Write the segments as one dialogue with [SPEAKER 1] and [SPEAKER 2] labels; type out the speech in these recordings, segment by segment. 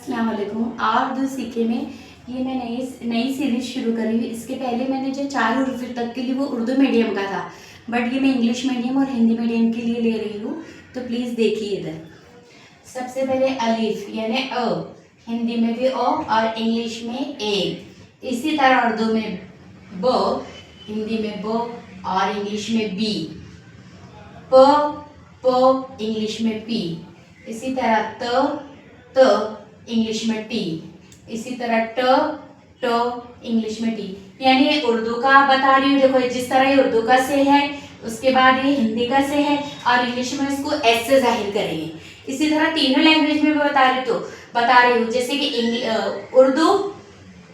[SPEAKER 1] अस्सलाम वालेकुम। और उर्दू सीखे में ये मैं नई सीरीज़ शुरू करी हुई। इसके पहले मैंने जो 4 उर्दू तक के लिए वो उर्दू मीडियम का था, बट ये मैं इंग्लिश मीडियम और हिंदी मीडियम के लिए ले रही हूँ, तो प्लीज़ देखिए इधर। सबसे पहले अलिफ यानी अ, हिंदी में भी ओ और इंग्लिश में ए। इसी तरह उर्दू में ब, हिंदी में ब और इंग्लिश में बी। प इंग्लिश में पी। इसी तरह त इंग्लिश में टी। इसी तरह ट इंग्लिश में टी। यानी उर्दू का बता रही हूँ, देखो जिस तरह ये उर्दू का से है, उसके बाद ये हिंदी का से है और इंग्लिश में इसको एस से जाहिर करेंगे। इसी तरह तीनों लैंग्वेज में बता रही हूँ, जैसे कि उर्दू,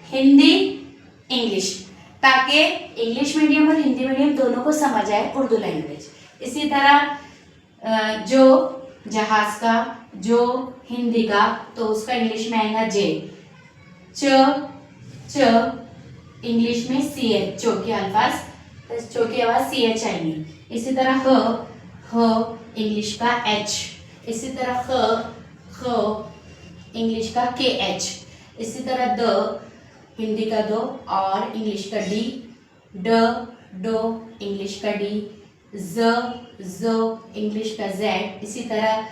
[SPEAKER 1] हिंदी, इंग्लिश, ताकि इंग्लिश मीडियम और हिंदी मीडियम दोनों को समझ आए उर्दू लैंग्वेज। इसी तरह जो जहाज का, जो हिंदी का, तो उसका इंग्लिश में आएगा जे। च इंग्लिश में सी एच, चो की अल्फाज, चो की आवाज सी एच आएंगी। इसी तरह ह इंग्लिश का एच। इसी तरह ख इंग्लिश का के एच। इसी तरह द हिंदी का दो और इंग्लिश का डी। डो इंग्लिश का डी। ज इंग्लिश का जेड। इसी तरह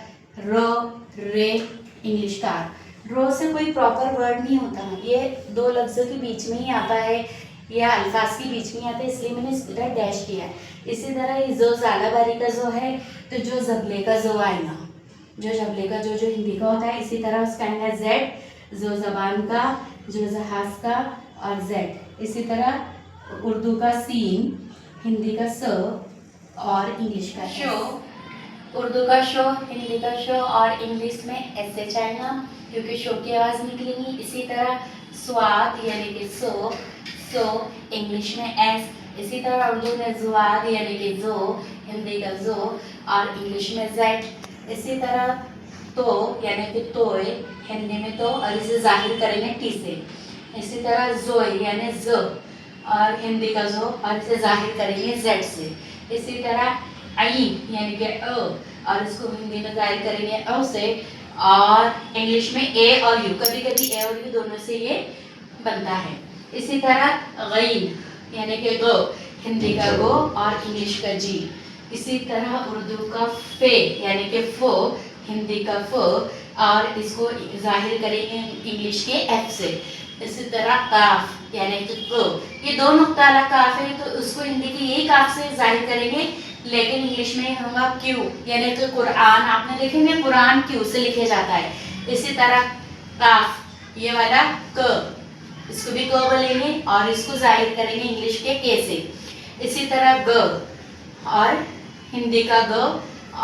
[SPEAKER 1] रे इंग्लिश का आर। रो से कोई प्रॉपर वर्ड नहीं होता, ये दो लफ्ज़ों के बीच में ही आता है या अल्फाज के बीच में ही आता है, इसलिए मैंने इधर डैश किया है। इसी तरह ये जो ज़्यादा बारी का जो है, तो जो जबले का जो आएगा, जो जबले का जो हिंदी का होता है, इसी तरह उसका आएगा जेड, जो जबान का, जो जहाज का और जेड। इसी तरह उर्दू का सीन, हिंदी का स और इंग्लिश का शो। उर्दू का शो, हिंदी का शो और इंग्लिश में एस एच आएगा क्योंकि शो की आवाज़ निकलेगी। इसी तरह स्वाद यानी कि सो इंग्लिश में एस। इसी तरह उर्दू में जुआद यानी कि जो, हिंदी का जो और इंग्लिश में जेड। इसी तरह तो यानी कि तोय, हिंदी में तो और इसे जाहिर करेंगे टी से। इसी तरह जोय यानी ज और हिंदी का जो और इसे जाहिर करेंगे जेड से। इसी तरह आई यानी कि अ और इसको हिंदी में जाहिर करेंगे अ से और इंग्लिश में ए और यू, कभी कभी ए और यू दोनों से ये बनता है। इसी तरह गईन यानी कि गो, हिंदी का गो और इंग्लिश का जी। इसी तरह उर्दू का फे यानी कि फो, हिंदी का फो और इसको जाहिर करेंगे इंग्लिश के एफ से। इसी तरह काफ यानी कि क, ये दो नुक्ता वाला काफ है, तो उसको हिंदी के यही काफ से जाहिर करेंगे, लेकिन इंग्लिश में होगा क्यू यानी कि कुरान। आपने देखेंगे कुरान क्यू से लिखे जाता है। इसी तरह काफ ये वाला क, इसको भी क बोलेंगे और इसको जाहिर करेंगे इंग्लिश के के से। इसी तरह ग और हिंदी का ग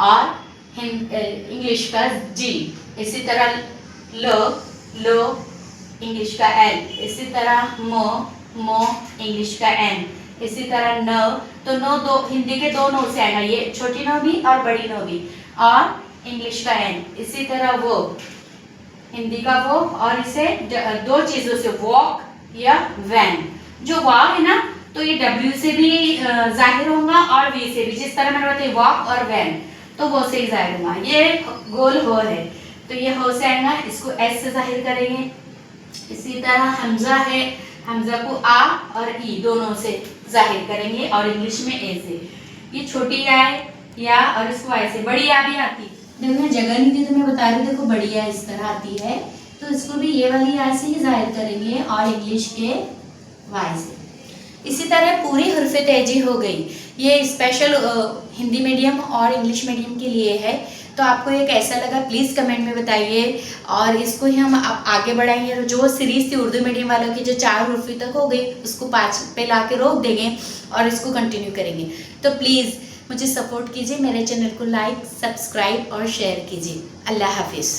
[SPEAKER 1] और इंग्लिश का जी। इसी तरह लो इंग्लिश का एल। इसी तरह मो इंग्लिश का एन। इसी तरह न, तो नो दो हिंदी के दो नो से आएगा, ये छोटी नो भी और बड़ी नो भी, और इंग्लिश का एन। इसी तरह वो, हिंदी का वो और इसे दो चीजों से वॉक या वैन। जो वॉक है ना, तो ये डब्ल्यू से भी जाहिर होगा और वी से भी, जिस तरह मैंने बताया वॉक और वैन, तो वो से ही जाहिर होगा। ये गोल हो है, तो ये हो से आएगा, इसको एस से जाहिर करेंगे। इसी तरह हमजा है, हमजा को आ और ई दोनों से जाहिर करेंगे और इंग्लिश में ए से। ये छोटी या और इसको आई से। बड़ी या भी आती, देखो मैं जगह नहीं थी तो मैं बता रही हूँ, देखो बड़ी या इस तरह आती है, तो इसको भी ये वाली या से ही जाहिर करेंगे और इंग्लिश के वाई से। इसी तरह पूरी हरफ तेजी हो गई। ये स्पेशल हिंदी मीडियम और इंग्लिश मीडियम के लिए है, तो आपको ये कैसा लगा प्लीज़ कमेंट में बताइए, और इसको ही हम आगे बढ़ाएंगे। जो सीरीज़ थी उर्दू मीडियम वालों की, जो 4 उर्फी तक हो गई, उसको 5 पे ला के रोक देंगे और इसको कंटिन्यू करेंगे। तो प्लीज़ मुझे सपोर्ट कीजिए, मेरे चैनल को लाइक, सब्सक्राइब और शेयर कीजिए। अल्लाह हाफिज़।